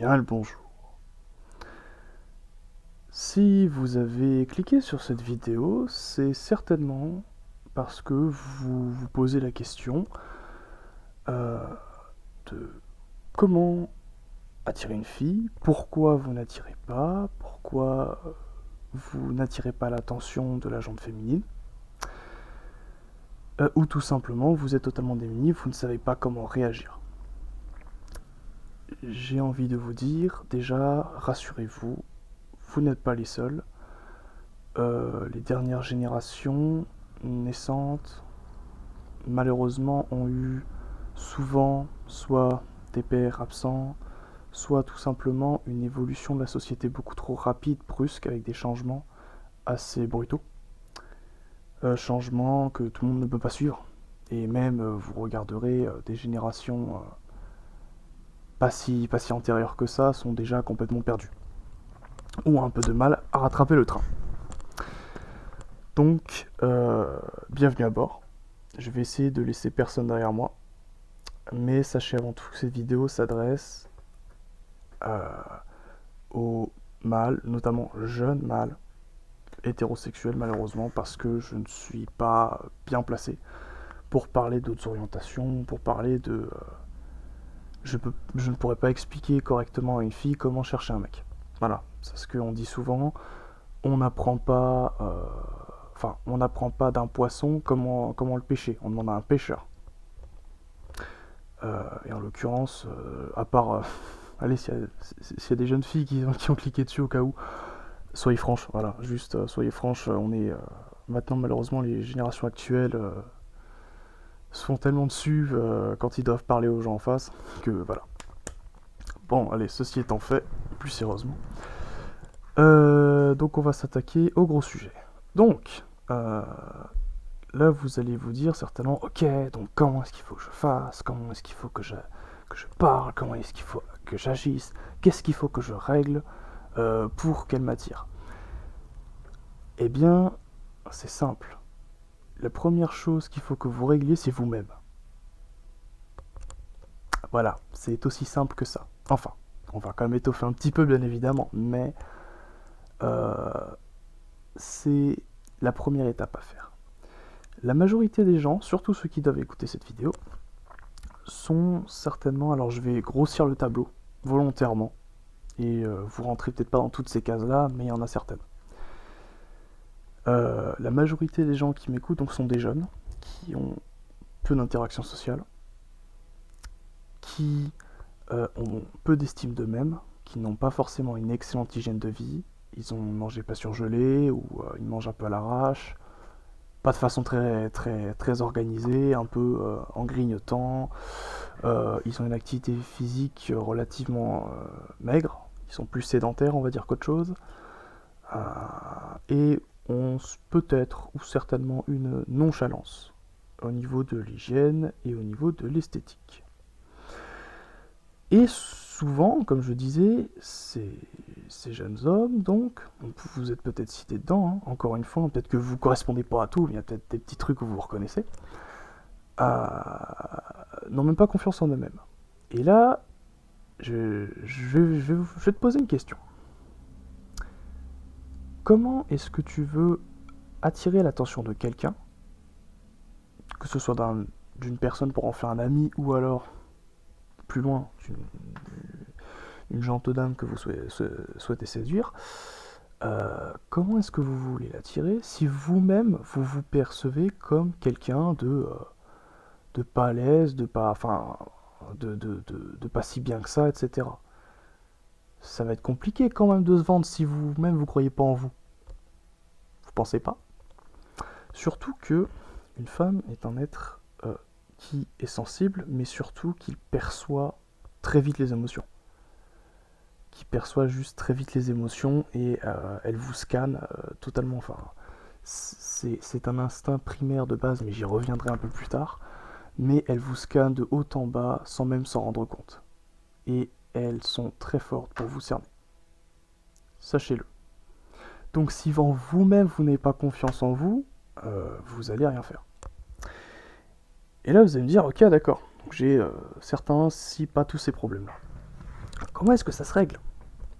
bien le bonjour. Si vous avez cliqué sur cette vidéo, c'est certainement parce que vous vous posez la question euh, de comment attirer une fille, pourquoi vous n'attirez pas, pourquoi vous n'attirez pas l'attention de la jante féminine, ou tout simplement vous êtes totalement démuni, vous ne savez pas comment réagir. J'ai envie de vous dire, déjà, rassurez-vous, vous n'êtes pas les seuls. Les dernières générations naissantes, malheureusement, ont eu souvent soit des pères absents, soit tout simplement une évolution de la société beaucoup trop rapide, brusque, avec des changements assez brutaux. Changements que tout le monde ne peut pas suivre. Et même, vous regarderez, des générations pas si antérieures que ça sont déjà complètement perdues. Ou un peu de mal à rattraper le train. Donc, bienvenue à bord. Je vais essayer de laisser personne derrière moi. Mais sachez avant tout que cette vidéo s'adresse aux mâles, notamment jeunes mâles, hétérosexuels malheureusement, parce que je ne suis pas bien placé pour parler d'autres orientations, pour parler de... je ne pourrais pas expliquer correctement à une fille comment chercher un mec. Voilà, c'est ce qu'on dit souvent. On n'apprend pas... on n'apprend pas d'un poisson comment le pêcher. On demande à un pêcheur. Et en l'occurrence, à part... allez, s'il y a des jeunes filles qui ont cliqué dessus au cas où, soyez franches, voilà, juste soyez franches, on est... maintenant, malheureusement, les générations actuelles se font tellement dessus quand ils doivent parler aux gens en face, que voilà. Bon, allez, ceci étant fait, plus sérieusement. Donc on va s'attaquer au gros sujet. Donc, là vous allez vous dire certainement, ok, donc comment est-ce qu'il faut que je fasse, comment est-ce qu'il faut que je parle, comment est-ce qu'il faut que j'agisse, qu'est-ce qu'il faut que je règle pour qu'elle m'attire. Eh bien, c'est simple. La première chose qu'il faut que vous régliez, c'est vous-même. Voilà, c'est aussi simple que ça. Enfin, on va quand même étoffer un petit peu, bien évidemment, mais c'est la première étape à faire. La majorité des gens, surtout ceux qui doivent écouter cette vidéo, sont certainement... Alors je vais grossir le tableau, volontairement, et vous rentrez peut-être pas dans toutes ces cases-là, mais il y en a certaines. La majorité des gens qui m'écoutent donc, sont des jeunes, qui ont peu d'interaction sociale, qui ont peu d'estime d'eux-mêmes, qui n'ont pas forcément une excellente hygiène de vie, ils ont mangé pas surgelé, ou ils mangent un peu à l'arrache, pas de façon très organisée, un peu en grignotant, ils ont une activité physique relativement maigre, ils sont plus sédentaires on va dire qu'autre chose, et ont peut-être ou certainement une nonchalance au niveau de l'hygiène et au niveau de l'esthétique. Et souvent, comme je disais, ces jeunes hommes, donc, vous êtes peut-être cités dedans, hein, encore une fois, peut-être que vous ne correspondez pas à tout, mais il y a peut-être des petits trucs où vous vous reconnaissez, n'ont même pas confiance en eux-mêmes. Et là, je vais te poser une question. Comment est-ce que tu veux attirer l'attention de quelqu'un, que ce soit d'une personne pour en faire un ami, ou alors, plus loin, une gentille dame que vous souhaitez séduire, comment est-ce que vous voulez l'attirer si vous-même vous vous percevez comme quelqu'un de pas à l'aise, de pas si bien que ça, etc. Ça va être compliqué quand même de se vendre si vous-même vous croyez pas en vous. Vous pensez pas? Surtout que une femme est un être qui est sensible, mais surtout qui perçoit très vite les émotions. Qui perçoit juste très vite les émotions et elle vous scanne totalement. Enfin, c'est un instinct primaire de base, mais j'y reviendrai un peu plus tard. Mais elle vous scanne de haut en bas sans même s'en rendre compte. Et elles sont très fortes pour vous cerner. Sachez-le. Donc si en vous-même vous n'avez pas confiance en vous, vous allez rien faire. Et là vous allez me dire, ok d'accord, j'ai certains, si pas tous ces problèmes-là. comment est-ce que ça se règle?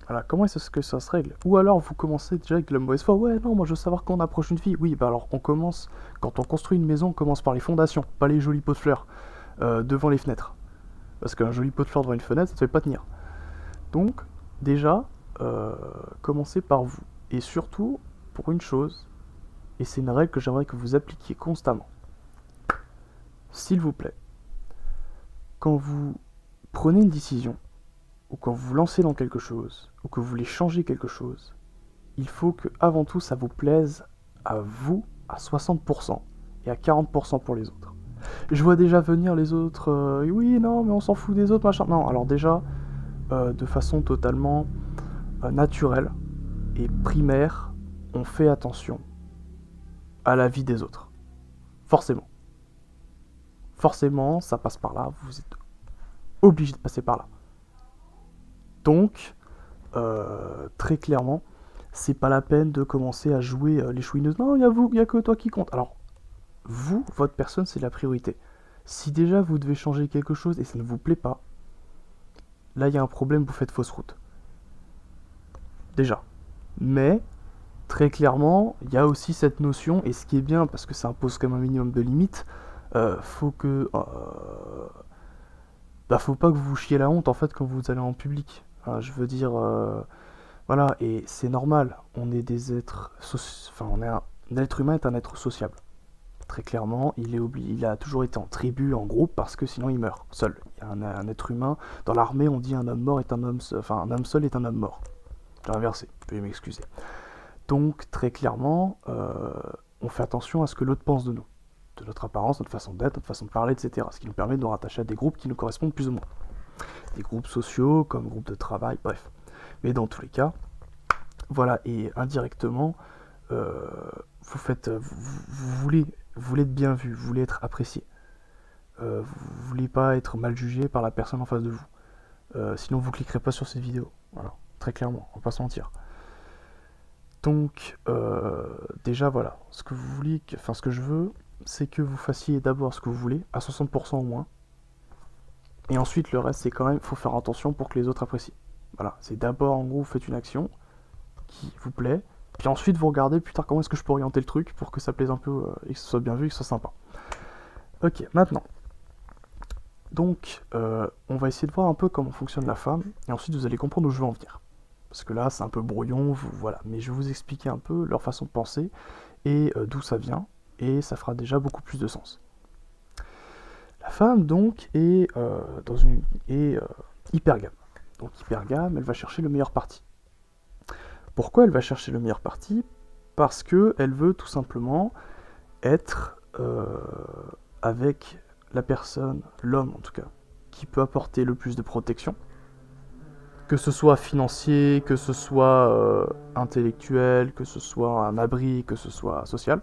Voilà, comment est-ce que ça se règle? Ou alors vous commencez déjà avec la mauvaise foi, ouais non, moi je veux savoir quand on approche une fille. Oui, bah alors on commence, quand on construit une maison, on commence par les fondations, pas les jolis pots de fleurs devant les fenêtres. Parce qu'un joli pot de fleurs devant une fenêtre, ça ne fait pas tenir. Donc, déjà, commencez par vous. Et surtout, pour une chose, et c'est une règle que j'aimerais que vous appliquiez constamment. S'il vous plaît, quand vous prenez une décision, ou quand vous vous lancez dans quelque chose, ou que vous voulez changer quelque chose, il faut que, avant tout, ça vous plaise à vous à 60% et à 40% pour les autres. Je vois déjà venir les autres, oui, non, mais on s'en fout des autres, machin. Non, alors déjà, de façon totalement naturelle et primaire, on fait attention à la vie des autres. Forcément. Forcément, ça passe par là, vous êtes obligé de passer par là. Donc, très clairement, c'est pas la peine de commencer à jouer les chouineuses. Non, il y a que toi qui compte. Alors, vous, votre personne, c'est la priorité. Si déjà vous devez changer quelque chose et ça ne vous plaît pas, là il y a un problème, vous faites fausse route. Déjà. Mais, très clairement, il y a aussi cette notion, et ce qui est bien, parce que ça impose quand même un minimum de limites, faut que... faut pas que vous vous chiez la honte en fait quand vous allez en public. Je veux dire, voilà, et c'est normal, on est des êtres... L'être humain est un être sociable. Très clairement, il a toujours été en tribu, en groupe, parce que sinon il meurt seul. Il y a un être humain. Dans l'armée, on dit un homme mort est un homme seul, enfin un homme seul est un homme mort. J'ai inversé, veuillez m'excuser. Donc très clairement, on fait attention à ce que l'autre pense de nous, de notre apparence, notre façon d'être, notre façon de parler, etc. Ce qui nous permet de nous rattacher à des groupes qui nous correspondent plus ou moins. Des groupes sociaux, comme groupes de travail, bref. Mais dans tous les cas, voilà, et indirectement, vous voulez être bien vu, vous voulez être apprécié. Vous voulez pas être mal jugé par la personne en face de vous. Sinon vous cliquerez pas sur cette vidéo. Voilà, très clairement, on va pas se mentir. Donc déjà voilà, ce que je veux, c'est que vous fassiez d'abord ce que vous voulez, à 60% au moins. Et ensuite le reste, c'est quand même, faut faire attention pour que les autres apprécient. Voilà, c'est d'abord en gros, vous faites une action qui vous plaît, puis ensuite vous regardez plus tard comment est-ce que je peux orienter le truc pour que ça plaise un peu et que ce soit bien vu et que ce soit sympa. Ok, maintenant. Donc, on va essayer de voir un peu comment fonctionne la femme, et ensuite vous allez comprendre où je veux en venir. Parce que là, c'est un peu brouillon, voilà. Mais je vais vous expliquer un peu leur façon de penser, et d'où ça vient, et ça fera déjà beaucoup plus de sens. La femme, donc, est hypergame. Donc, hypergame, elle va chercher le meilleur parti. Pourquoi elle va chercher le meilleur parti? Parce qu'elle veut tout simplement être avec la personne, l'homme en tout cas, qui peut apporter le plus de protection, que ce soit financier, que ce soit intellectuel, que ce soit un abri, que ce soit social,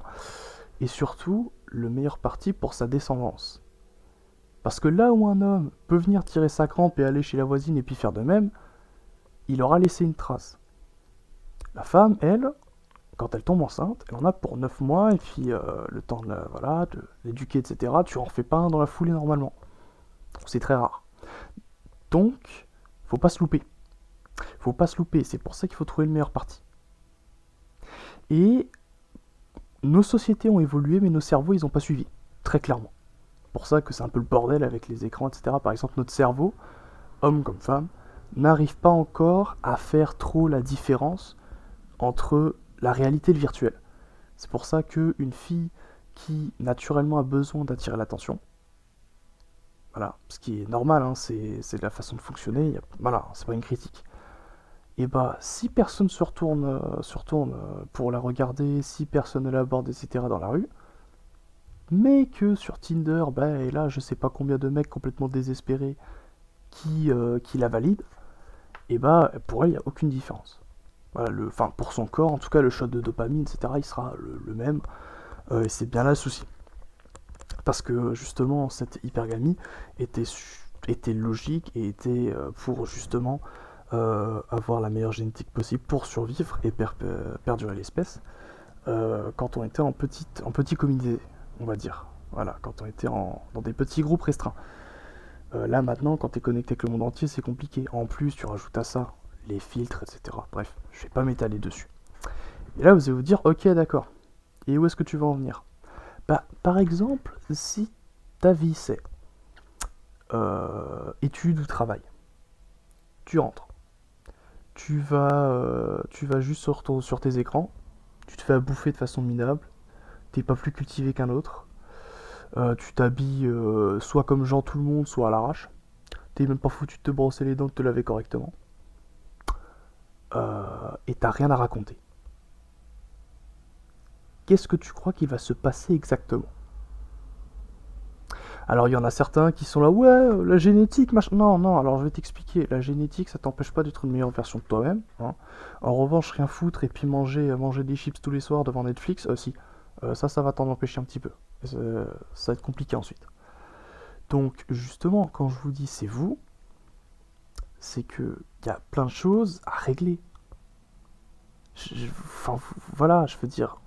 et surtout le meilleur parti pour sa descendance. Parce que là où un homme peut venir tirer sa crampe et aller chez la voisine et puis faire de même, il aura laissé une trace. La femme, elle, quand elle tombe enceinte, elle en a pour 9 mois, et puis le temps de l'éduquer, etc., tu en refais pas un dans la foulée normalement. C'est très rare. Donc, faut pas se louper. Faut pas se louper, c'est pour ça qu'il faut trouver le meilleur parti. Et nos sociétés ont évolué, mais nos cerveaux, ils n'ont pas suivi, très clairement. C'est pour ça que c'est un peu le bordel avec les écrans, etc. Par exemple, notre cerveau, homme comme femme, n'arrive pas encore à faire trop la différence entre la réalité et le virtuel. C'est pour ça qu'une fille qui naturellement a besoin d'attirer l'attention, voilà, ce qui est normal, hein, c'est la façon de fonctionner, voilà, c'est pas une critique. Et bah, si personne se retourne pour la regarder, si personne ne l'aborde, etc. dans la rue, mais que sur Tinder, et là, je sais pas combien de mecs complètement désespérés qui la valident, et pour elle, il n'y a aucune différence. Voilà, pour son corps, en tout cas, le shot de dopamine, etc., il sera le même. Et c'est bien là le souci. Parce que justement, cette hypergamie était logique et était pour justement avoir la meilleure génétique possible pour survivre et perdurer l'espèce quand on était en petit comité, on va dire. Voilà, quand on était dans des petits groupes restreints. Là maintenant, quand tu es connecté avec le monde entier, c'est compliqué. En plus, tu rajoutes à ça les filtres, etc. Bref, je vais pas m'étaler dessus. Et là, vous allez vous dire, ok, d'accord. Et où est-ce que tu vas en venir? Bah, par exemple, si ta vie c'est études ou travail, tu rentres, tu vas juste sur tes écrans, tu te fais à bouffer de façon minable, t'es pas plus cultivé qu'un autre, tu t'habilles soit comme Jean tout le monde, soit à l'arrache, t'es même pas foutu de te brosser les dents, de te laver correctement, et t'as rien à raconter. Qu'est-ce que tu crois qu'il va se passer exactement? Alors il y en a certains qui sont là, ouais, la génétique, machin. Non, non, alors je vais t'expliquer. La génétique, ça t'empêche pas d'être une meilleure version de toi-même, hein. En revanche, rien foutre et puis manger des chips tous les soirs devant Netflix, si. Ça va t'en empêcher un petit peu. Ça va être compliqué ensuite. Donc justement, quand je vous dis c'est vous, c'est que il y a plein de choses à régler. Enfin, voilà, je veux dire,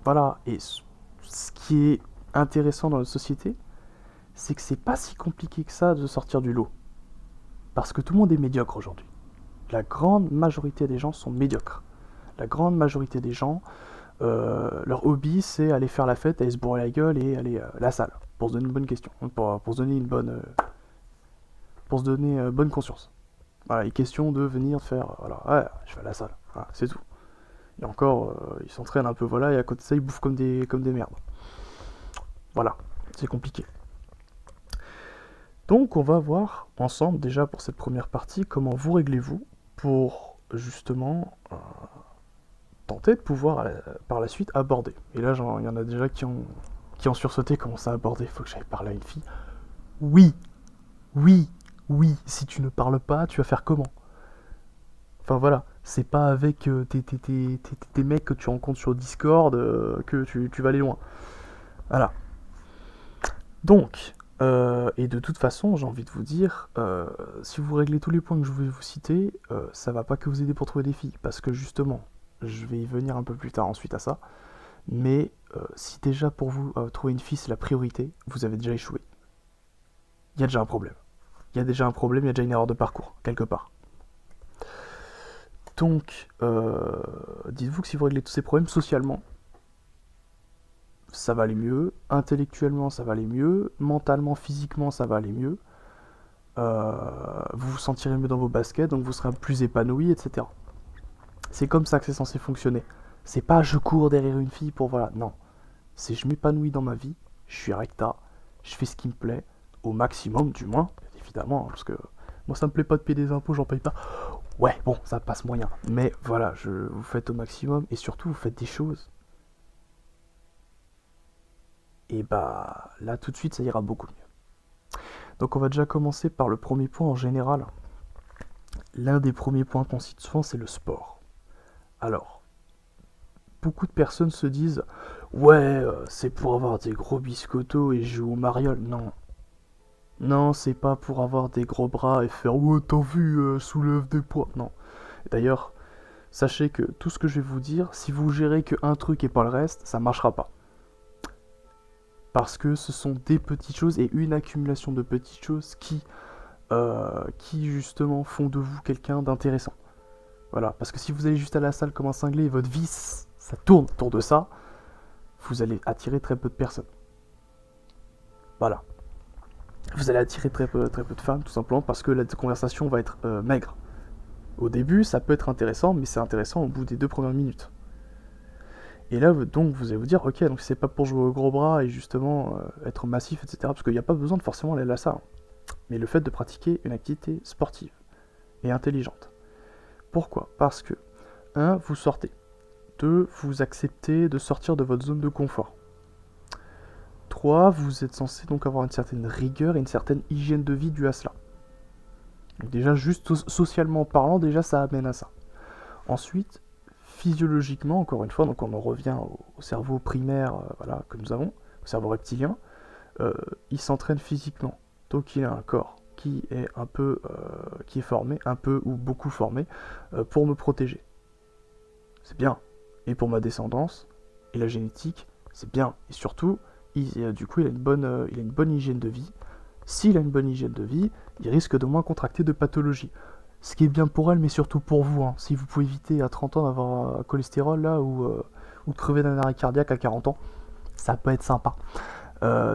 voilà. Et ce qui est intéressant dans notre société, c'est que c'est pas si compliqué que ça de sortir du lot. Parce que tout le monde est médiocre aujourd'hui. La grande majorité des gens sont médiocres. La grande majorité des gens, leur hobby, c'est aller faire la fête, aller se bourrer la gueule et aller à la salle. Pour se donner une bonne question. Pour se donner une bonne... pour se donner bonne conscience. Voilà, il est question de venir faire... Voilà, ouais, je vais à la salle. Voilà, c'est tout. Et encore, ils s'entraînent un peu, voilà, et à côté de ça, ils bouffent comme des merdes. Voilà, c'est compliqué. Donc on va voir ensemble déjà pour cette première partie comment vous réglez-vous pour justement tenter de pouvoir par la suite aborder. Et là il y en a déjà qui ont sursauté comment ça aborder, il faut que j'aille parler à une fille. Oui, oui, oui, si tu ne parles pas, tu vas faire comment? Enfin voilà, c'est pas avec tes mecs que tu rencontres sur Discord que tu vas aller loin. Voilà. Donc, et de toute façon, j'ai envie de vous dire, si vous réglez tous les points que je vais vous citer, ça va pas que vous aider pour trouver des filles, parce que justement, je vais y venir un peu plus tard ensuite à ça, mais si déjà pour vous, trouver une fille c'est la priorité, vous avez déjà échoué. Il y a déjà un problème. Il y a déjà un problème, il y a déjà une erreur de parcours, quelque part. Donc, dites-vous que si vous réglez tous ces problèmes socialement, ça va aller mieux, intellectuellement ça va aller mieux, mentalement, physiquement ça va aller mieux, vous vous sentirez mieux dans vos baskets, donc vous serez plus épanoui, etc. C'est comme ça que c'est censé fonctionner. C'est pas je cours derrière une fille pour voilà, non. C'est je m'épanouis dans ma vie, je suis recta, je fais ce qui me plaît, au maximum du moins, évidemment, hein, parce que moi ça me plaît pas de payer des impôts, j'en paye pas. Ouais, bon, ça passe moyen. Mais voilà, vous faites au maximum et surtout vous faites des choses. Et bah là tout de suite ça ira beaucoup mieux. Donc on va déjà commencer par le premier point en général. L'un des premiers points qu'on cite souvent c'est le sport. Alors, beaucoup de personnes se disent ouais, c'est pour avoir des gros biscottos et jouer au mariole. Non. Non, c'est pas pour avoir des gros bras et faire ouais, t'as vu, soulève des poids. Non. D'ailleurs, sachez que tout ce que je vais vous dire, si vous gérez que un truc et pas le reste, ça marchera pas. Parce que ce sont des petites choses et une accumulation de petites choses qui justement font de vous quelqu'un d'intéressant. Voilà, parce que si vous allez juste à la salle comme un cinglé et votre vie, ça tourne autour de ça, vous allez attirer très peu de personnes. Voilà. Vous allez attirer très peu de femmes, tout simplement parce que la conversation va être maigre. Au début, ça peut être intéressant, mais c'est intéressant au bout des 2 premières minutes. Et là, donc, vous allez vous dire, ok, donc c'est pas pour jouer au gros bras et justement être massif, etc. Parce qu'il n'y a pas besoin de forcément aller à la salle. Mais le fait de pratiquer une activité sportive et intelligente. Pourquoi? Parce que, 1, vous sortez. 2, vous acceptez de sortir de votre zone de confort. 3, vous êtes censé donc avoir une certaine rigueur et une certaine hygiène de vie due à cela. Donc déjà, juste socialement parlant, déjà ça amène à ça. Ensuite, physiologiquement, encore une fois, donc on en revient au cerveau primaire voilà, que nous avons, au cerveau reptilien, il s'entraîne physiquement. Donc il a un corps qui est un peu, qui est formé, un peu ou beaucoup formé, pour me protéger. C'est bien. Et pour ma descendance et la génétique, c'est bien. Et surtout, du coup, il a une bonne hygiène de vie S'il a une bonne hygiène de vie, il risque de moins contracter de pathologies. Ce qui est bien pour elle, mais surtout pour vous. Hein. Si vous pouvez éviter à 30 ans d'avoir un cholestérol là, ou de crever d'un arrêt cardiaque à 40 ans, ça peut être sympa.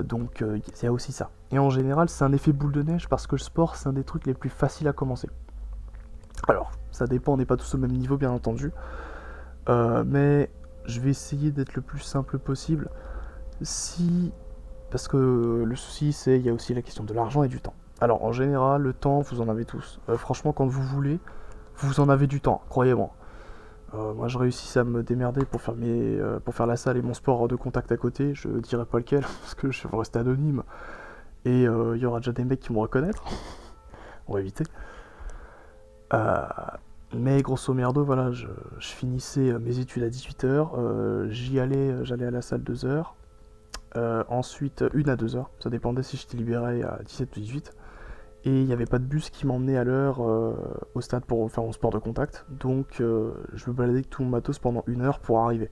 Donc il y a aussi ça. Et en général, c'est un effet boule de neige parce que le sport, c'est un des trucs les plus faciles à commencer. Alors, ça dépend, on n'est pas tous au même niveau, bien entendu. Mais je vais essayer d'être le plus simple possible. Parce que le souci, c'est il y a aussi la question de l'argent et du temps. Alors, en général, le temps, vous en avez tous. Franchement, quand vous voulez, vous en avez du temps, croyez-moi. Moi, je réussis à me démerder pour faire la salle et mon sport de contact à côté. Je dirais pas lequel, parce que je vais rester anonyme. Et il y aura déjà des mecs qui vont reconnaître. On va éviter. Mais grosso merdo, voilà, je finissais mes études à 18h. J'allais à la salle 2 heures. Ensuite, 1 à 2 heures. Ça dépendait si j'étais libéré à 17 ou 18. Et il n'y avait pas de bus qui m'emmenait à l'heure au stade pour faire mon sport de contact. Donc je me baladais avec tout mon matos pendant 1 heure pour arriver.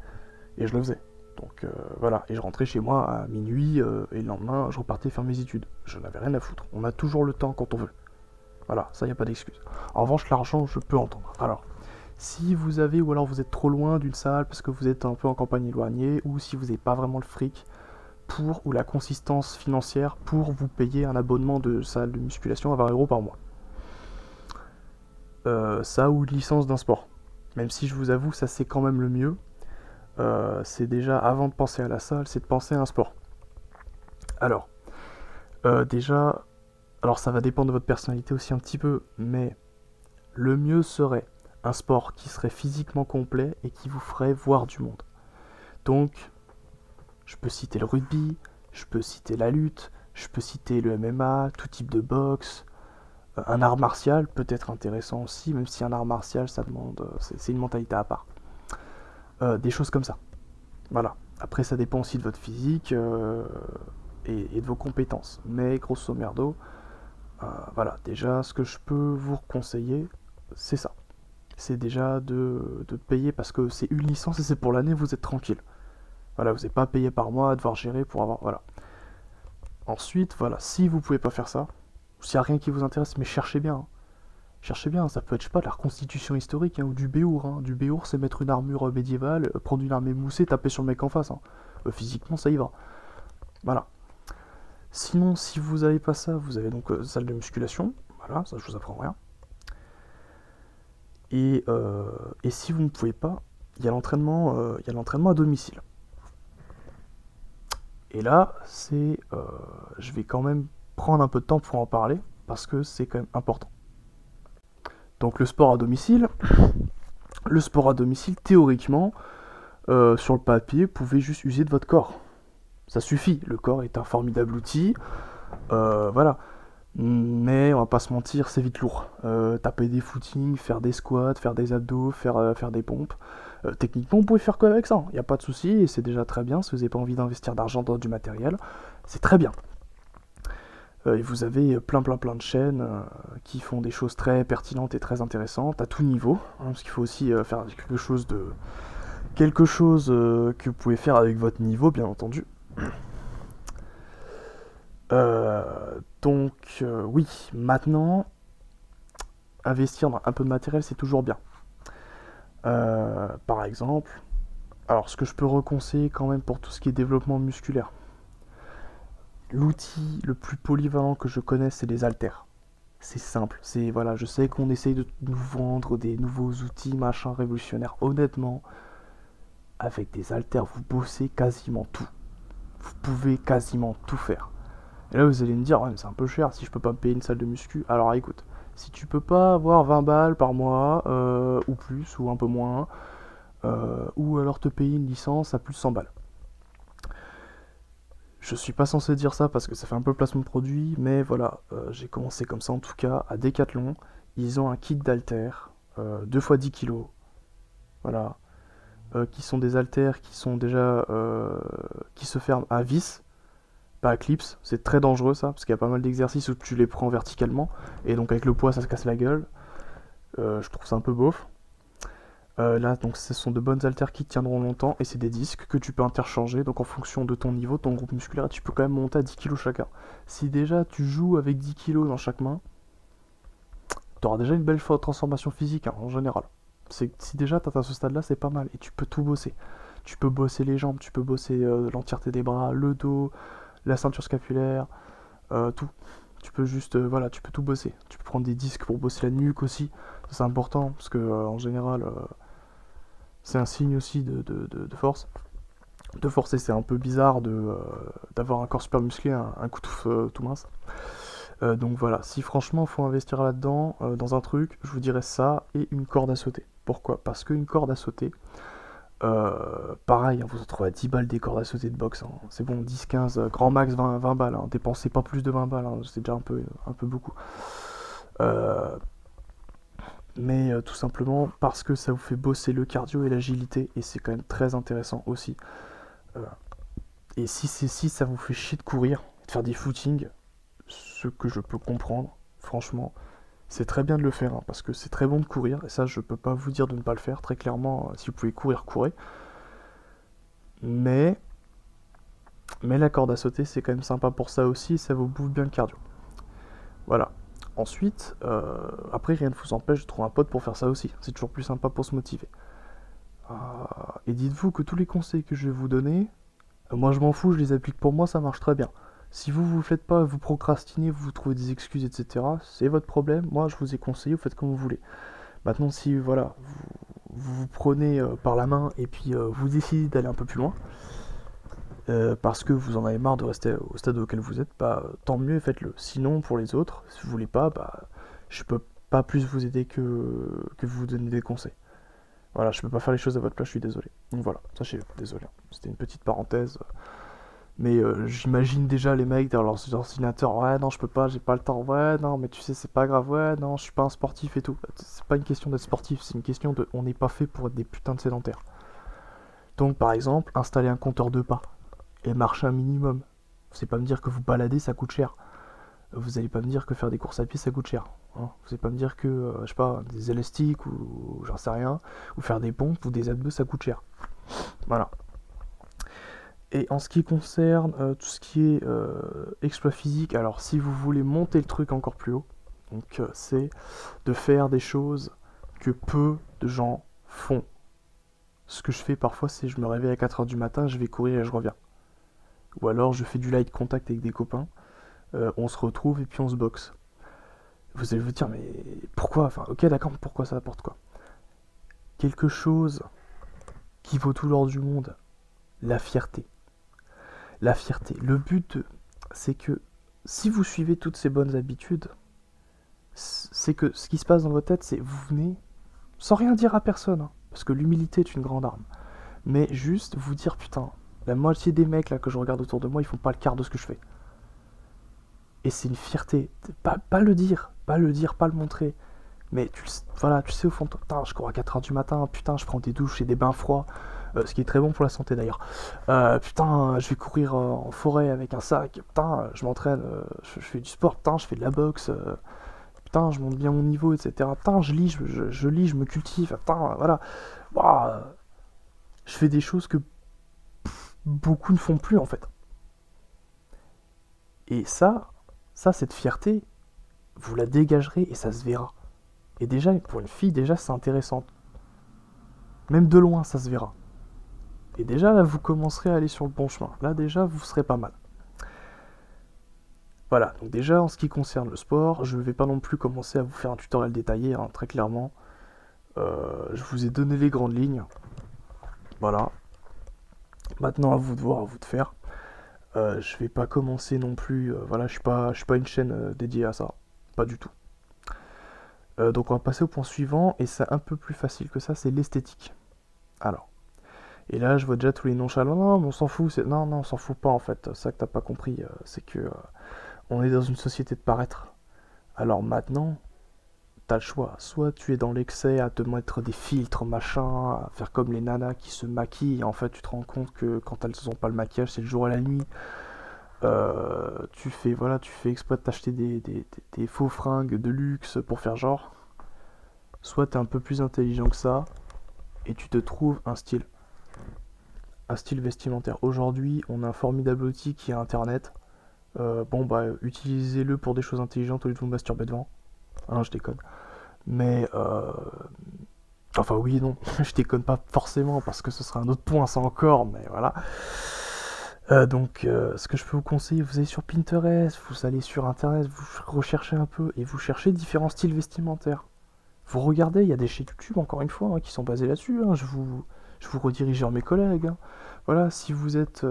Et je le faisais. Donc voilà. Et je rentrais chez moi à minuit et le lendemain je repartais faire mes études. Je n'avais rien à foutre. On a toujours le temps quand on veut. Voilà, ça y a pas d'excuse. En revanche, l'argent, je peux entendre. Alors, si vous avez, ou alors vous êtes trop loin d'une salle parce que vous êtes un peu en campagne éloignée, ou si vous n'avez pas vraiment le fric, ou la consistance financière pour vous payer un abonnement de salle de musculation à 20 € par mois. Ça ou une licence d'un sport. Même si je vous avoue, ça c'est quand même le mieux. C'est déjà, avant de penser à la salle, c'est de penser à un sport. Alors, déjà, alors ça va dépendre de votre personnalité aussi un petit peu, mais le mieux serait un sport qui serait physiquement complet et qui vous ferait voir du monde. Donc, je peux citer le rugby, je peux citer la lutte, je peux citer le MMA, tout type de boxe, un art martial peut être intéressant aussi, même si un art martial, ça demande, c'est une mentalité à part. Des choses comme ça. Voilà. Après, ça dépend aussi de votre physique et de vos compétences. Mais grosso merdo, voilà. Déjà, ce que je peux vous conseiller, c'est ça. C'est déjà de payer parce que c'est une licence et c'est pour l'année, vous êtes tranquille. Voilà, vous n'êtes pas payé par mois à devoir gérer pour avoir. Voilà. Ensuite, voilà, si vous pouvez pas faire ça, s'il n'y a rien qui vous intéresse, mais cherchez bien. Hein. Cherchez bien, ça peut être, je sais pas, de la reconstitution historique ou du béour. Hein. Du béour, c'est mettre une armure médiévale, prendre une armée moussée, taper sur le mec en face. Hein. Physiquement, ça y va. Voilà. Sinon, si vous n'avez pas ça, vous avez donc salle de musculation. Voilà, ça je vous apprends rien. Et si vous ne pouvez pas, il y a l'entraînement à domicile. Et là, je vais quand même prendre un peu de temps pour en parler, parce que c'est quand même important. Donc le sport à domicile, théoriquement, sur le papier, vous pouvez juste user de votre corps. Ça suffit, le corps est un formidable outil, voilà. Mais on va pas se mentir, c'est vite lourd. Taper des footings, faire des squats, faire des abdos, faire des pompes. Techniquement, vous pouvez faire quoi avec ça, il n'y a pas de souci, et c'est déjà très bien. Si vous n'avez pas envie d'investir d'argent dans du matériel, c'est très bien. Et vous avez plein de chaînes qui font des choses très pertinentes et très intéressantes à tout niveau, hein, parce qu'il faut aussi faire quelque chose que vous pouvez faire avec votre niveau, bien entendu. Donc oui, maintenant, investir dans un peu de matériel, c'est toujours bien. Par exemple, alors ce que je peux reconseiller quand même pour tout ce qui est développement musculaire, l'outil le plus polyvalent que je connais, c'est les haltères. C'est simple, voilà, je sais qu'on essaye de nous vendre des nouveaux outils, machin, révolutionnaires. Honnêtement, avec des haltères, vous bossez quasiment tout. Vous pouvez quasiment tout faire. Et là, vous allez me dire, ouais, mais c'est un peu cher si je peux pas me payer une salle de muscu. Alors écoute, si tu peux pas avoir 20 balles par mois, ou plus, ou un peu moins, ou alors te payer une licence à plus de 100 balles. Je suis pas censé dire ça parce que ça fait un peu placement de produit, mais voilà, j'ai commencé comme ça en tout cas à Decathlon. Ils ont un kit d'haltères, 2 x 10 kg, voilà, qui sont des haltères qui sont déjà qui se ferment à vis, pas à clips. C'est très dangereux ça, parce qu'il y a pas mal d'exercices où tu les prends verticalement, et donc avec le poids ça se casse la gueule. Je trouve ça un peu beauf. Là, donc, ce sont de bonnes haltères qui tiendront longtemps et c'est des disques que tu peux interchanger. Donc, en fonction de ton niveau, ton groupe musculaire, tu peux quand même monter à 10 kilos chacun. Si déjà tu joues avec 10 kilos dans chaque main, tu auras déjà une belle transformation physique, hein, en général. Si déjà tu atteins ce stade-là, c'est pas mal et tu peux tout bosser. Tu peux bosser les jambes, tu peux bosser l'entièreté des bras, le dos, la ceinture scapulaire, tout. Tu peux juste, voilà, tu peux tout bosser. Tu peux prendre des disques pour bosser la nuque aussi. C'est important parce que en général, c'est un signe aussi de force. De forcer, c'est un peu bizarre d'avoir un corps super musclé, un coup tout mince. Donc voilà, si franchement il faut investir là-dedans, dans un truc, je vous dirais ça et une corde à sauter. Pourquoi? Parce qu'une corde à sauter, pareil, hein, vous en trouvez à 10 balles des cordes à sauter de boxe, hein. C'est bon, 10, 15, grand max 20 balles, hein. Dépensez pas plus de 20 balles, hein. C'est déjà un peu beaucoup. Mais tout simplement parce que ça vous fait bosser le cardio et l'agilité, et c'est quand même très intéressant aussi. Euh, et si ça vous fait chier de courir, de faire des footings, ce que je peux comprendre, franchement, c'est très bien de le faire, hein, parce que c'est très bon de courir, et ça je peux pas vous dire de ne pas le faire, très clairement, si vous pouvez courir, courez. Mais, mais la corde à sauter, c'est quand même sympa pour ça aussi, et ça vous bouffe bien le cardio. Voilà. Ensuite, après rien ne vous empêche de trouver un pote pour faire ça aussi, c'est toujours plus sympa pour se motiver. Et dites-vous que tous les conseils que je vais vous donner, moi je m'en fous, je les applique pour moi, ça marche très bien. Si vous le faites pas, vous procrastinez, vous trouvez des excuses, etc., c'est votre problème. Moi je vous ai conseillé, vous faites comme vous voulez. Maintenant, si voilà, vous prenez par la main et puis vous décidez d'aller un peu plus loin, parce que vous en avez marre de rester au stade auquel vous êtes, bah tant mieux, faites-le. Sinon, pour les autres, si vous voulez pas, bah je peux pas plus vous aider que vous donner des conseils. Voilà, je peux pas faire les choses à votre place, je suis désolé. Donc voilà, sachez, désolé. C'était une petite parenthèse. Mais j'imagine déjà les mecs derrière leurs ordinateurs. Ouais, non, je peux pas, j'ai pas le temps. Ouais, non, mais tu sais, c'est pas grave. Ouais, non, je suis pas un sportif et tout. C'est pas une question d'être sportif, c'est une question de. On n'est pas fait pour être des putains de sédentaires. Donc, par exemple, installer un compteur de pas et marcher un minimum. Vous allez pas me dire que vous balader, ça coûte cher. Vous allez pas me dire que faire des courses à pied, ça coûte cher. Hein. Vous allez pas me dire que, je sais pas, des élastiques ou j'en sais rien, ou faire des pompes ou des abdos, ça coûte cher. Voilà. Et en ce qui concerne tout ce qui est exploit physique, alors si vous voulez monter le truc encore plus haut, donc c'est de faire des choses que peu de gens font. Ce que je fais parfois, c'est je me réveille à 4h du matin, je vais courir et je reviens. Ou alors je fais du light contact avec des copains, on se retrouve et puis on se boxe. Vous allez vous dire, mais pourquoi? Enfin, ok, d'accord, mais pourquoi ça apporte quoi? Quelque chose qui vaut tout l'or du monde, la fierté. La fierté. Le but, c'est que si vous suivez toutes ces bonnes habitudes, c'est que ce qui se passe dans votre tête, c'est vous venez sans rien dire à personne, hein, parce que l'humilité est une grande arme. Mais juste vous dire, putain, la moitié des mecs là que je regarde autour de moi, ils font pas le quart de ce que je fais. Et c'est une fierté. Pas le dire, pas le montrer. Mais voilà, tu sais au fond, putain, je cours à 4h du matin, putain, je prends des douches et des bains froids, ce qui est très bon pour la santé d'ailleurs. Putain, je vais courir en forêt avec un sac, putain, je m'entraîne, je fais du sport, putain, je fais de la boxe, putain, je monte bien mon niveau, etc. Putain, je lis, je lis, je me cultive, putain, voilà. Wow, je fais des choses que beaucoup ne font plus en fait. Et ça, cette fierté, vous la dégagerez et ça se verra. Et déjà, pour une fille, déjà, c'est intéressant. Même de loin, ça se verra. Et déjà, là, vous commencerez à aller sur le bon chemin. Là, déjà, vous serez pas mal. Voilà, donc déjà, en ce qui concerne le sport, je ne vais pas non plus commencer à vous faire un tutoriel détaillé, hein, très clairement. Je vous ai donné les grandes lignes. Voilà. Maintenant, à vous de voir, à vous de faire. Je vais pas commencer non plus... voilà, je suis pas une chaîne dédiée à ça. Pas du tout. Donc on va passer au point suivant, et c'est un peu plus facile que ça, c'est l'esthétique. Alors, et là je vois déjà tous les nonchalants, non mais on s'en fout, non on s'en fout pas en fait, ça que t'as pas compris, c'est que on est dans une société de paraître. Alors maintenant, t'as le choix, soit tu es dans l'excès à te mettre des filtres, machin, à faire comme les nanas qui se maquillent, et en fait tu te rends compte que quand elles ont pas le maquillage, c'est le jour et la nuit. Tu fais exprès de t'acheter des faux fringues de luxe pour faire genre. Soit t'es un peu plus intelligent que ça, et tu te trouves un style vestimentaire. Aujourd'hui, on a un formidable outil qui est Internet. Utilisez-le pour des choses intelligentes au lieu de vous masturber devant. Ah non, je déconne. Mais, enfin oui et non, je déconne pas forcément parce que ce sera un autre point, ça encore, mais voilà. Ce que je peux vous conseiller, vous allez sur Pinterest, vous allez sur Internet, vous recherchez un peu et vous cherchez différents styles vestimentaires. Vous regardez, il y a des chaînes YouTube, encore une fois, qui sont basées là-dessus. Je vous redirige vers mes collègues. Voilà, si vous êtes...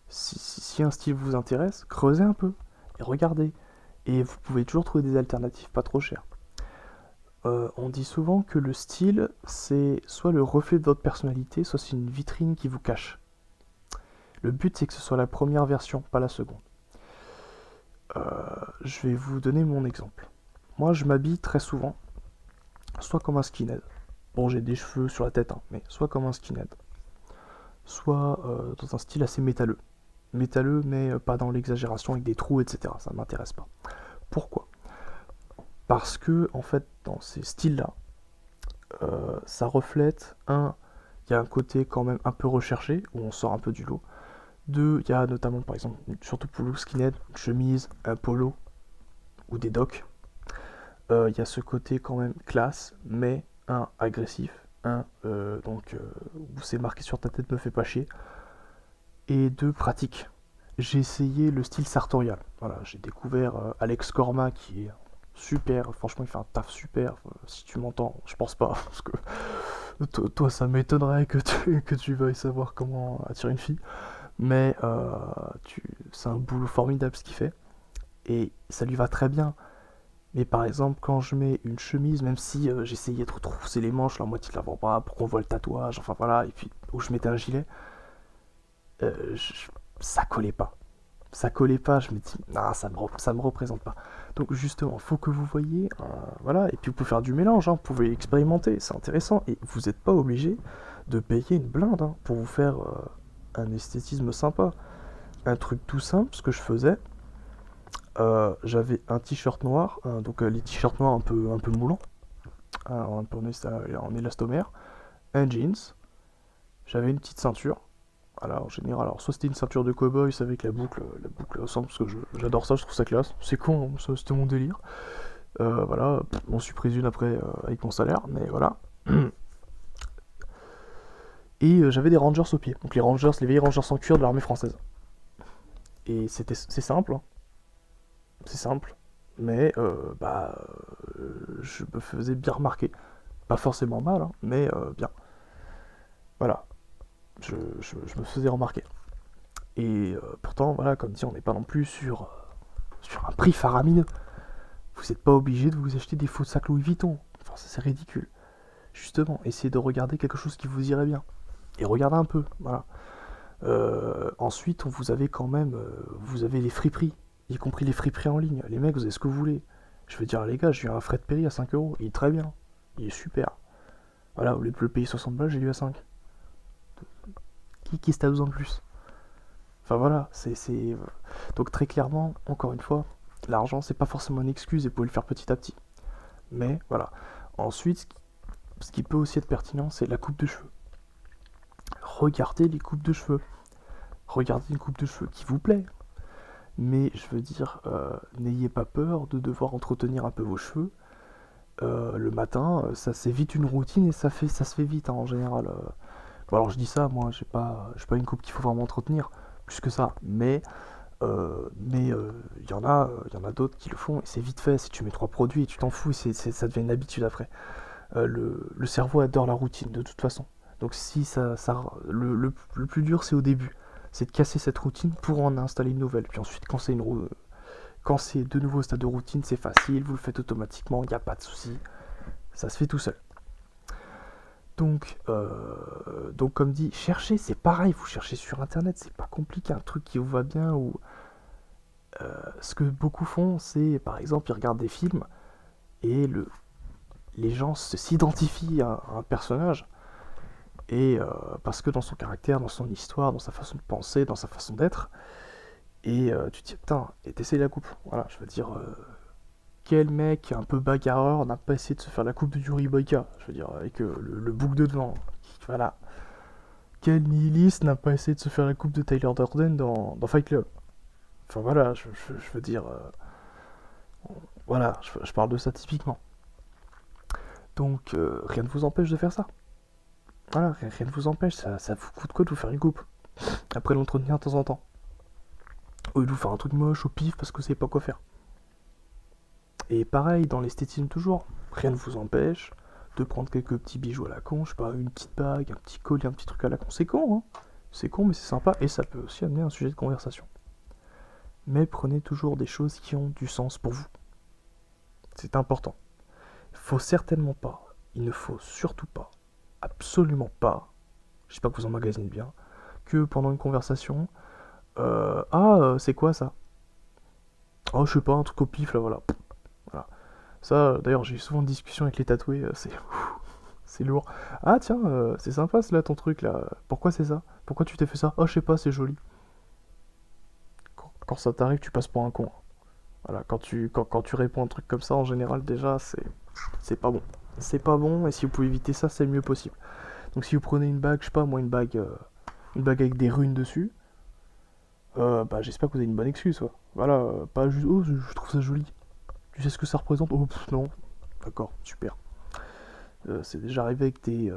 si un style vous intéresse, creusez un peu et regardez. Et vous pouvez toujours trouver des alternatives pas trop chères. On dit souvent que le style, c'est soit le reflet de votre personnalité, soit c'est une vitrine qui vous cache. Le but, c'est que ce soit la première version, pas la seconde. Je vais vous donner mon exemple. Moi, je m'habille très souvent, soit comme un skinhead. Bon, j'ai des cheveux sur la tête, mais soit comme un skinhead. Soit dans un style assez métalleux. Métalleux, mais pas dans l'exagération avec des trous, etc. Ça ne m'intéresse pas. Pourquoi ? Parce que, en fait, dans ces styles-là, ça reflète, il y a un côté quand même un peu recherché, où on sort un peu du lot. 2, il y a notamment, par exemple, surtout pour le skinhead, une chemise, un polo, ou des docks. Il y a ce côté quand même classe, mais agressif, où c'est marqué sur ta tête, me fait pas chier. Et 2, pratique. J'ai essayé le style sartorial. Voilà, j'ai découvert Alex Corma qui est super, franchement il fait un taf super. Si tu m'entends, je pense pas, parce que toi ça m'étonnerait que tu veuilles savoir comment attirer une fille. Mais c'est un boulot formidable ce qu'il fait. Et ça lui va très bien. Mais par exemple, quand je mets une chemise, même si j'essayais de retrousser les manches, la moitié de l'avant-bras pour qu'on voit le tatouage, enfin voilà, et puis où je mettais un gilet, ça collait pas. Ça collait pas, je me dis, non, ça me représente pas. Donc justement, faut que vous voyez, voilà, et puis vous pouvez faire du mélange, vous pouvez expérimenter, c'est intéressant, et vous n'êtes pas obligé de payer une blinde pour vous faire un esthétisme sympa. Un truc tout simple, ce que je faisais, j'avais un t-shirt noir, les t-shirts noirs un peu moulants, un peu en élastomère, un jeans, j'avais une petite ceinture. Alors, en général, alors, soit c'était une ceinture de cowboy avec la boucle au centre, parce que j'adore ça, je trouve ça classe. C'est con, hein, c'était mon délire. Voilà, on suis pris une après avec mon salaire, mais voilà. Et j'avais des Rangers au pied, donc les vieilles Rangers en cuir de l'armée française. Et c'est simple, c'est simple, mais je me faisais bien remarquer. Pas forcément mal, mais bien. Voilà, je me faisais remarquer. Et pourtant, voilà, comme dit, on n'est pas non plus sur un prix faramineux. Vous n'êtes pas obligé de vous acheter des faux sacs Louis Vuitton. Enfin, ça c'est ridicule. Justement, essayez de regarder quelque chose qui vous irait bien. Et regardez un peu, voilà. Ensuite, vous avez quand même, vous avez les friperies, y compris les friperies en ligne. Les mecs, vous avez ce que vous voulez. Je veux dire, les gars, j'ai eu un Fred Perry à 5€, il est très bien. Il est super. Voilà, au lieu de le payer 60 balles, j'ai eu à 5. Qui a besoin de plus? Enfin voilà, donc très clairement, encore une fois, l'argent c'est pas forcément une excuse et vous pouvez le faire petit à petit. Mais voilà. Ensuite, ce qui peut aussi être pertinent, c'est la coupe de cheveux. Regardez les coupes de cheveux. Regardez une coupe de cheveux qui vous plaît. Mais je veux dire, n'ayez pas peur de devoir entretenir un peu vos cheveux. Le matin, ça c'est vite une routine et ça se fait vite en général. Bon, alors je dis ça, moi j'ai pas une coupe qu'il faut vraiment entretenir plus que ça, mais y en a d'autres qui le font et c'est vite fait. Si tu mets 3 produits et tu t'en fous, ça devient une habitude après. Le cerveau adore la routine de toute façon. Donc si le plus dur c'est au début, c'est de casser cette routine pour en installer une nouvelle. Puis ensuite quand c'est de nouveau au stade de routine, c'est facile, vous le faites automatiquement, il n'y a pas de souci, ça se fait tout seul. Donc comme dit, cherchez, c'est pareil, vous cherchez sur internet, c'est pas compliqué, un truc qui vous va bien. Ou ce que beaucoup font, c'est par exemple ils regardent des films et les gens s'identifient à un personnage et parce que dans son caractère, dans son histoire, dans sa façon de penser, dans sa façon d'être, et tu te dis putain, et t'essayes la coupe. Voilà, je veux dire, quel mec un peu bagarreur n'a pas essayé de se faire la coupe de Yuri Boyka, je veux dire, avec le bouc de devant. Voilà. Quel nihiliste n'a pas essayé de se faire la coupe de Tyler Durden dans Fight Club? Enfin voilà, je veux dire... voilà, je parle de ça typiquement. Donc, rien ne vous empêche de faire ça. Voilà, rien ne vous empêche, ça vous coûte quoi de vous faire une coupe? Après l'entretenir de temps en temps. Au lieu de vous faire un truc moche au pif parce que vous savez pas quoi faire. Et pareil, dans l'esthétisme toujours, rien ne vous empêche de prendre quelques petits bijoux à la con, je sais pas, une petite bague, un petit collier, un petit truc à la con. C'est con, hein. C'est con, mais c'est sympa, et ça peut aussi amener un sujet de conversation. Mais prenez toujours des choses qui ont du sens pour vous. C'est important. Faut certainement pas, il ne faut surtout pas, absolument pas, j'espère que vous emmagasinez bien, que pendant une conversation, c'est quoi ça? Oh, je sais pas, un truc au pif, là, voilà. Voilà. Ça, d'ailleurs, j'ai eu souvent de discussions avec les tatoués, c'est lourd. Ah, tiens, c'est sympa, c'est là ton truc, là. Pourquoi c'est ça? Pourquoi tu t'es fait ça? Oh, je sais pas, c'est joli. Quand ça t'arrive, tu passes pour un con. Voilà, quand tu réponds un truc comme ça, en général, déjà, c'est pas bon. C'est pas bon, et si vous pouvez éviter ça, c'est le mieux possible. Donc si vous prenez une bague, je sais pas, moi, une bague avec des runes dessus, j'espère que vous avez une bonne excuse, quoi. Voilà, pas juste, oh, je trouve ça joli. Tu sais ce que ça représente? Oh, non. D'accord, super. C'est déjà arrivé avec des...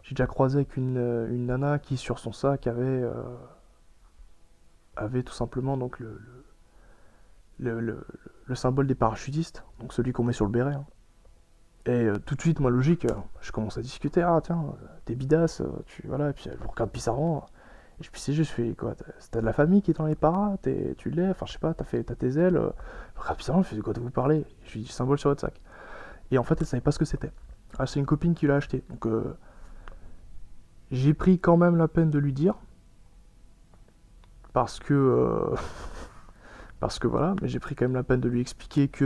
J'ai déjà croisé avec une nana qui, sur son sac, avait tout simplement donc le symbole des parachutistes, donc celui qu'on met sur le béret. Hein. Et tout de suite, moi, logique, je commence à discuter. Ah, tiens, t'es bidasse, voilà, et puis elle me regarde bizarrement. Et puis c'est juste, je fais quoi? T'as de la famille qui est dans les paras? Tu l'es? Enfin, je sais pas, t'as tes ailes? Regarde bizarrement, je fais de quoi vous parlez? Je lui dis symbole sur votre sac. Et en fait, elle savait pas ce que c'était. Ah, c'est une copine qui l'a acheté. Donc, j'ai pris quand même la peine de lui dire. Parce que. Parce que voilà, mais j'ai pris quand même la peine de lui expliquer que,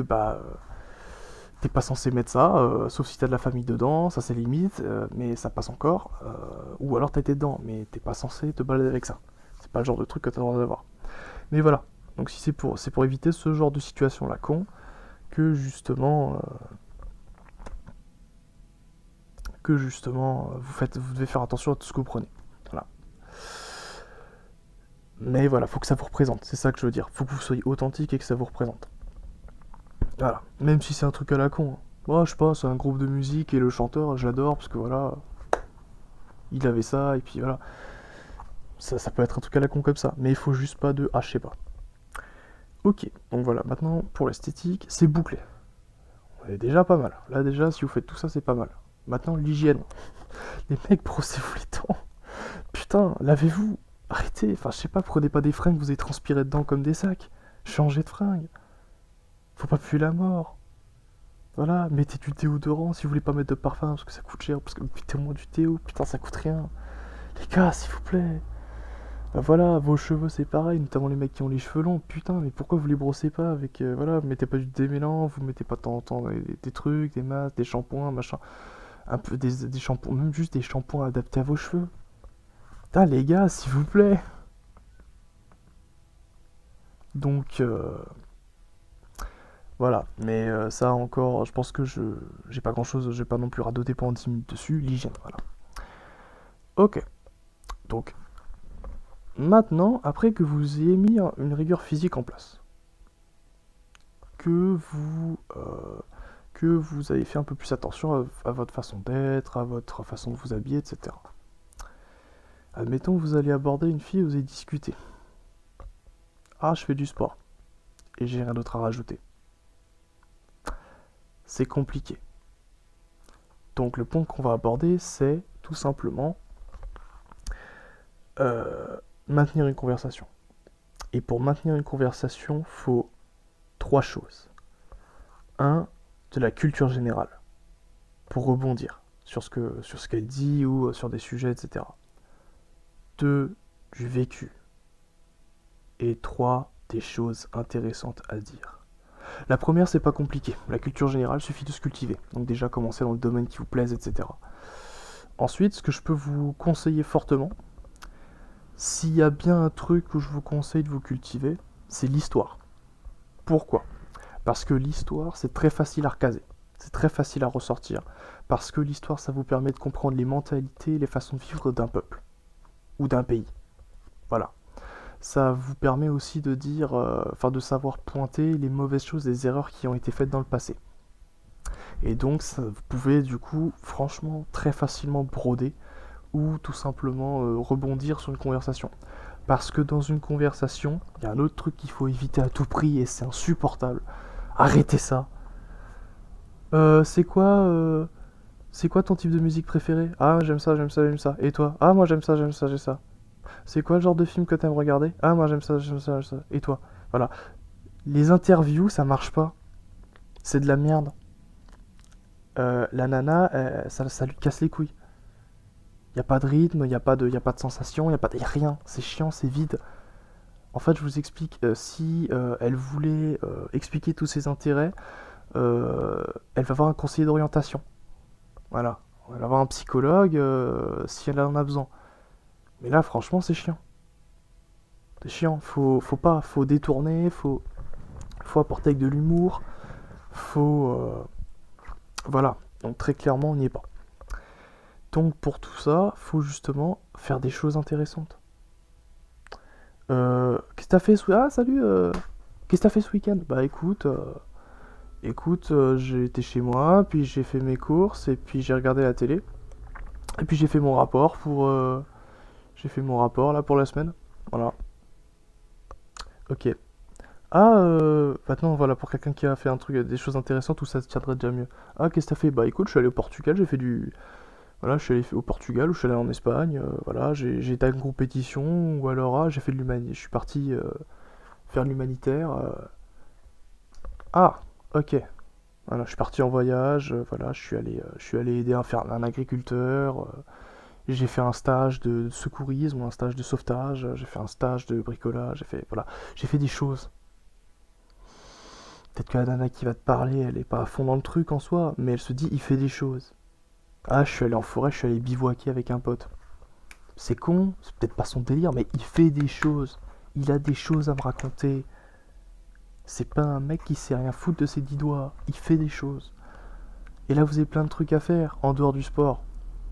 t'es pas censé mettre ça, sauf si t'as de la famille dedans, ça c'est limite, mais ça passe encore. Ou alors t'as été dedans, mais t'es pas censé te balader avec ça. C'est pas le genre de truc que t'as le droit d'avoir. Mais voilà, donc si c'est pour éviter ce genre de situation là con, que justement, vous devez faire attention à tout ce que vous prenez. Voilà. Mais voilà, faut que ça vous représente, c'est ça que je veux dire. Faut que vous soyez authentique et que ça vous représente. Voilà, même si c'est un truc à la con. Hein. Moi, je sais pas, c'est un groupe de musique et le chanteur, j'adore parce que voilà, il avait ça et puis voilà. Ça peut être un truc à la con comme ça, mais il faut juste pas de je sais pas. Ok, donc voilà, maintenant pour l'esthétique, c'est bouclé. On est déjà pas mal. Là déjà, si vous faites tout ça, c'est pas mal. Maintenant, l'hygiène. Les mecs, brossez-vous les dents. Putain, lavez-vous. Arrêtez, enfin je sais pas, prenez pas des fringues, vous avez transpiré dedans comme des sacs. Changez de fringues. Faut pas puer la mort. Voilà, mettez du déodorant si vous voulez pas mettre de parfum parce que ça coûte cher. Parce que mettez-moi du déo, putain, ça coûte rien. Les gars, s'il vous plaît. Voilà, vos cheveux c'est pareil, notamment les mecs qui ont les cheveux longs. Putain, mais pourquoi vous les brossez pas avec. Voilà, vous mettez pas du démêlant, vous mettez pas de temps en temps des trucs, des masques, des shampoings, machin. Un peu des shampoings, même juste des shampoings adaptés à vos cheveux. Putain, les gars, s'il vous plaît. Donc, voilà. Mais ça encore, je pense que j'ai pas grand chose, j'ai pas non plus radoté pendant 10 minutes dessus. L'hygiène, voilà. Ok. Donc, maintenant, après que vous ayez mis une rigueur physique en place, que vous avez fait un peu plus attention à votre façon d'être, à votre façon de vous habiller, etc. Admettons que vous allez aborder une fille, vous allez discuter. Ah, je fais du sport. Et j'ai rien d'autre à rajouter. C'est compliqué. Donc le point qu'on va aborder, c'est tout simplement maintenir une conversation. Et pour maintenir une conversation, faut 3 choses. 1, de la culture générale, pour rebondir sur ce qu'elle dit ou sur des sujets, etc. 2, du vécu. Et 3, des choses intéressantes à dire. La première, c'est pas compliqué. La culture générale, suffit de se cultiver. Donc déjà, commencer dans le domaine qui vous plaise, etc. Ensuite, ce que je peux vous conseiller fortement, s'il y a bien un truc que je vous conseille de vous cultiver, c'est l'histoire. Pourquoi ? Parce que l'histoire, c'est très facile à recaser. C'est très facile à ressortir. Parce que l'histoire, ça vous permet de comprendre les mentalités, les façons de vivre d'un peuple. Ou d'un pays. Voilà. Ça vous permet aussi de dire, de savoir pointer les mauvaises choses, les erreurs qui ont été faites dans le passé. Et donc, vous pouvez du coup, franchement, très facilement broder ou tout simplement rebondir sur une conversation. Parce que dans une conversation, il y a un autre truc qu'il faut éviter à tout prix et c'est insupportable. Arrêtez ça. C'est quoi ton type de musique préféré? Ah, j'aime ça, j'aime ça, j'aime ça. Et toi? Ah, moi j'aime ça, j'aime ça, j'aime ça. C'est quoi le genre de film que t'aimes regarder? Ah, moi j'aime ça, j'aime ça, j'aime ça. Et toi? Voilà. Les interviews, ça marche pas. C'est de la merde. La nana, ça lui casse les couilles. Y a pas de rythme, y a pas de sensation, y a rien. C'est chiant, c'est vide. En fait, je vous explique. Si elle voulait expliquer tous ses intérêts, elle va avoir un conseiller d'orientation. Voilà. Elle va avoir un psychologue si elle en a besoin. Mais là, franchement, c'est chiant. C'est chiant. Faut détourner, faut apporter avec de l'humour. Voilà. Donc très clairement, on n'y est pas. Donc pour tout ça, faut justement faire des choses intéressantes. Qu'est-ce que t'as fait ce week-end? Ah, salut. Qu'est-ce que t'as fait ce week-end? Bah écoute, j'ai été chez moi, puis j'ai fait mes courses, et puis j'ai regardé la télé, et puis j'ai fait mon rapport là pour la semaine. Voilà. Ok. Ah, maintenant voilà, pour quelqu'un qui a fait un truc, des choses intéressantes, tout ça se tiendrait déjà mieux. Ah, qu'est-ce que t'as fait? Bah écoute, je suis allé au Portugal, j'ai fait du. Voilà, je suis allé au Portugal, ou je suis allé en Espagne, voilà, j'ai été à une compétition, ou alors j'ai fait de l'humanitaire. Je suis parti faire de l'humanitaire. Ah, ok. Voilà, je suis parti en voyage, voilà, je suis allé aider un agriculteur, j'ai fait un stage de secourisme, ou un stage de sauvetage, j'ai fait un stage de bricolage, voilà, j'ai fait des choses. Peut-être que la nana qui va te parler, elle est pas à fond dans le truc en soi, mais elle se dit, il fait des choses. Ah, je suis allé en forêt, je suis allé bivouaquer avec un pote. C'est con, c'est peut-être pas son délire, mais il fait des choses. Il a des choses à me raconter. C'est pas un mec qui sait rien foutre de ses 10 doigts. Il fait des choses. Et là, vous avez plein de trucs à faire en dehors du sport.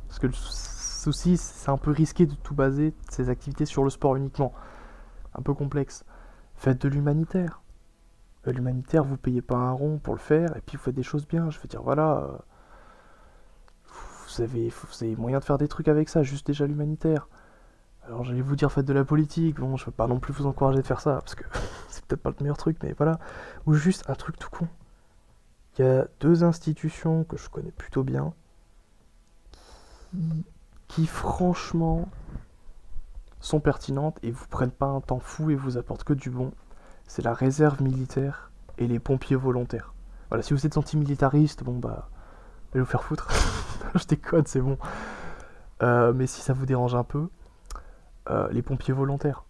Parce que le souci, c'est un peu risqué de tout baser ses activités sur le sport uniquement. Un peu complexe. Faites de l'humanitaire. L'humanitaire, vous payez pas un rond pour le faire, et puis vous faites des choses bien. Je veux dire, voilà, vous avez moyen de faire des trucs avec ça, juste déjà l'humanitaire. Alors j'allais vous dire faites de la politique, bon je veux pas non plus vous encourager de faire ça, parce que c'est peut-être pas le meilleur truc, mais voilà. Ou juste un truc tout con. Il y a deux institutions que je connais plutôt bien, qui franchement sont pertinentes et vous prennent pas un temps fou et vous apportent que du bon. C'est la réserve militaire et les pompiers volontaires. Voilà, si vous êtes anti-militariste, bon bah, allez vous faire foutre. Je déconne, c'est bon. Mais si ça vous dérange un peu, les pompiers volontaires,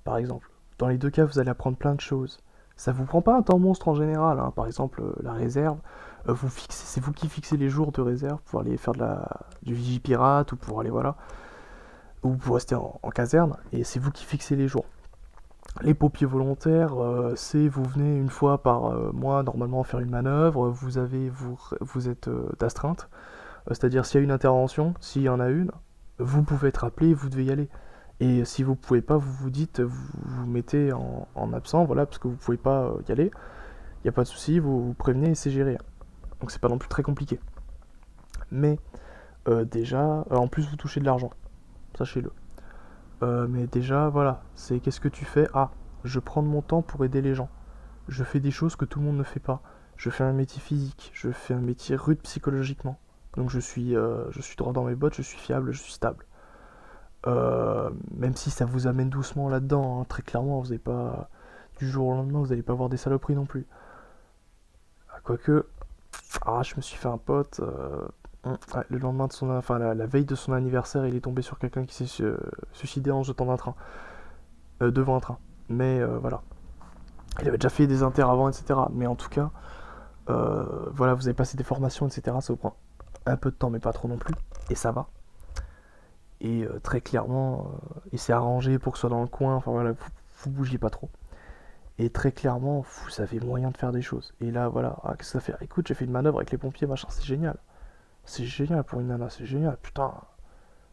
par exemple. Dans les deux cas, vous allez apprendre plein de choses. Ça vous prend pas un temps monstre en général, hein. Par exemple, la réserve, c'est vous qui fixez les jours de réserve pour aller faire du vigipirate ou pour aller, voilà, ou pour rester en caserne, et c'est vous qui fixez les jours. Les pompiers volontaires, c'est vous venez une fois par mois normalement faire une manœuvre, vous êtes d'astreinte, c'est-à-dire s'il y a une intervention, s'il y en a une, vous pouvez être appelé, vous devez y aller. Et si vous pouvez pas, vous vous dites, vous mettez en absent, voilà, parce que vous pouvez pas y aller. Il n'y a pas de souci, vous prévenez et c'est géré. Donc c'est pas non plus très compliqué. Mais déjà, en plus vous touchez de l'argent, sachez-le. Mais déjà, voilà, c'est qu'est-ce que tu fais? Ah, je prends de mon temps pour aider les gens. Je fais des choses que tout le monde ne fait pas. Je fais un métier physique, je fais un métier rude psychologiquement. Donc je suis droit dans mes bottes, je suis fiable, je suis stable. Même si ça vous amène doucement là-dedans, hein, très clairement, vous n'allez pas du jour au lendemain, vous n'allez pas avoir des saloperies non plus. Quoique, je me suis fait un pote. Le lendemain de la veille de son anniversaire, il est tombé sur quelqu'un qui s'est suicidé en jetant d'un train, devant un train. Mais voilà, il avait déjà fait des inters avant, etc. Mais en tout cas, voilà, vous avez passé des formations, etc. Ça vous prend un peu de temps, mais pas trop non plus, et ça va. Et très clairement, il s'est arrangé pour que ce soit dans le coin, enfin voilà, vous bougiez pas trop. Et très clairement, vous avez moyen de faire des choses. Et là, voilà, ah, qu'est-ce que ça fait? Écoute, j'ai fait une manœuvre avec les pompiers, machin, c'est génial. C'est génial pour une nana, c'est génial, putain.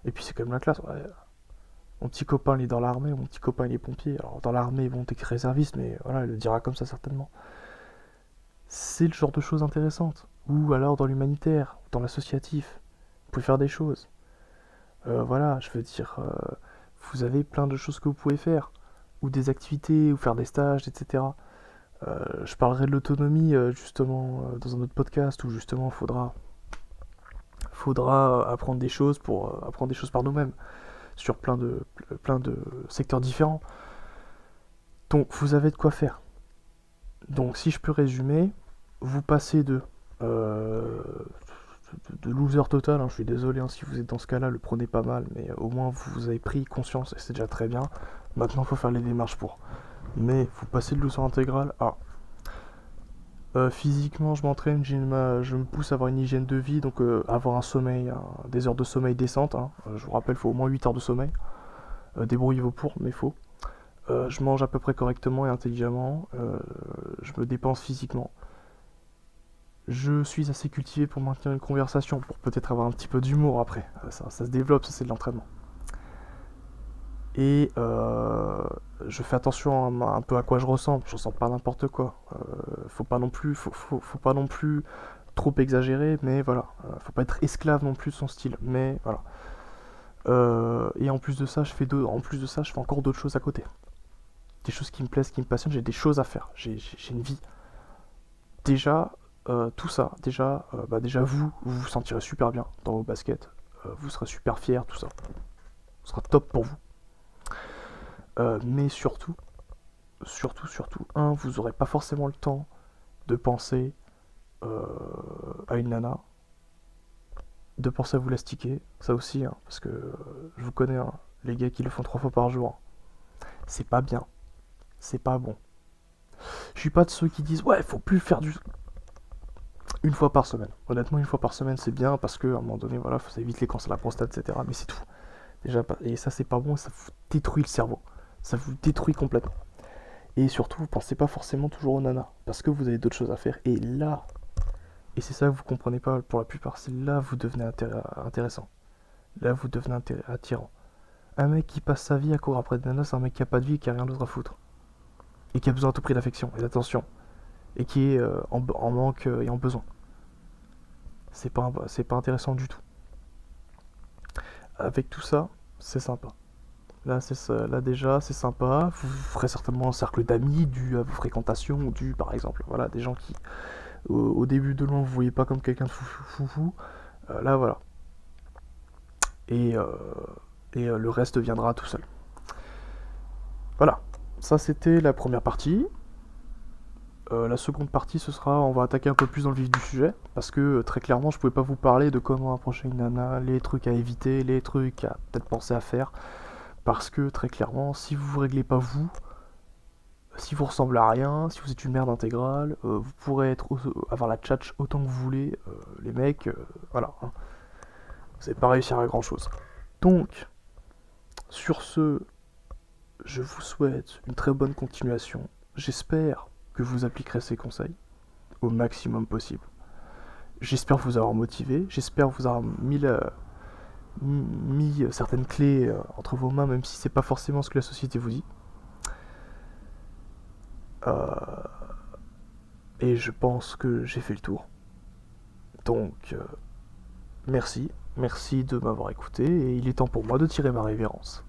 Et puis c'est quand même la classe, ouais. Mon petit copain, il est dans l'armée, mon petit copain, il est pompier. Alors, dans l'armée, bon, t'es réserviste, mais voilà, il le dira comme ça, certainement. C'est le genre de choses intéressantes. Ou alors dans l'humanitaire, dans l'associatif. Vous pouvez faire des choses. Voilà, je veux dire, vous avez plein de choses que vous pouvez faire. Ou des activités, ou faire des stages, etc. Je parlerai de l'autonomie, justement, dans un autre podcast, où justement, faudra apprendre des choses pour apprendre des choses par nous-mêmes. Sur plein de secteurs différents. Donc, vous avez de quoi faire. Donc, si je peux résumer, vous passez de loser total, hein, je suis désolé, hein, si vous êtes dans ce cas-là, le prenez pas mal, mais au moins vous avez pris conscience et c'est déjà très bien. Maintenant, il faut faire les démarches pour. Mais vous passez de loser intégral à physiquement, je m'entraîne, je me pousse à avoir une hygiène de vie, donc avoir un sommeil, des heures de sommeil décentes. Hein. Je vous rappelle, il faut au moins 8 heures de sommeil. Débrouillez-vous pour, mais il faut. Je mange à peu près correctement et intelligemment. Je me dépense physiquement. Je suis assez cultivé pour maintenir une conversation, pour peut-être avoir un petit peu d'humour après. Ça se développe, ça c'est de l'entraînement. Et je fais attention un peu à quoi je ressemble. Je ressens pas n'importe quoi. Faut pas non plus, faut pas non plus trop exagérer, mais voilà. Faut pas être esclave non plus de son style, mais voilà. Et en plus de ça, je fais encore d'autres choses à côté. Des choses qui me plaisent, qui me passionnent. J'ai des choses à faire. J'ai une vie. Déjà, tout ça, déjà vous vous sentirez super bien dans vos baskets. Vous serez super fiers, tout ça. Ce sera top pour vous. Mais surtout, vous aurez pas forcément le temps de penser à une nana, de penser à vous l'astiquer, ça aussi, hein, parce que je vous connais, hein, les gars qui le font 3 fois par jour, c'est pas bien, c'est pas bon. Je suis pas de ceux qui disent ouais, faut plus faire du une fois par semaine. Honnêtement, une fois par semaine, c'est bien parce que à un moment donné, voilà, ça évite les cancers de la prostate, etc. Mais c'est tout. Déjà, et ça, c'est pas bon, ça vous détruit le cerveau. Ça vous détruit complètement. Et surtout, vous pensez pas forcément toujours aux nanas, parce que vous avez d'autres choses à faire. Et là, et c'est ça que vous comprenez pas pour la plupart, c'est là que vous devenez intéressant. Là, vous devenez attirant. Un mec qui passe sa vie à courir après des nanas, c'est un mec qui a pas de vie et qui a rien d'autre à foutre. Et qui a besoin à tout prix d'affection et d'attention. Et qui est en manque et en besoin. C'est pas intéressant du tout. Avec tout ça, c'est sympa. Là déjà, c'est sympa. Vous ferez certainement un cercle d'amis dû à vos fréquentations, dû par exemple, voilà, des gens qui au début de loin vous voyez pas comme quelqu'un de fou. Là voilà. Et, le reste viendra tout seul. Voilà. Ça c'était la première partie. La seconde partie, ce sera, on va attaquer un peu plus dans le vif du sujet, parce que très clairement, je pouvais pas vous parler de comment approcher une nana, les trucs à éviter, les trucs à peut-être penser à faire, parce que très clairement, si vous réglez pas vous, si vous ressemblez à rien, si vous êtes une merde intégrale, vous pourrez avoir la tchatch autant que vous voulez, les mecs, voilà, hein. Vous n'allez pas réussir à grand chose. Donc, sur ce, je vous souhaite une très bonne continuation. J'espère que vous appliquerez ces conseils au maximum possible. J'espère vous avoir motivé, j'espère vous avoir mis certaines clés entre vos mains, même si c'est pas forcément ce que la société vous dit. Et je pense que j'ai fait le tour. Donc, merci de m'avoir écouté, et il est temps pour moi de tirer ma révérence.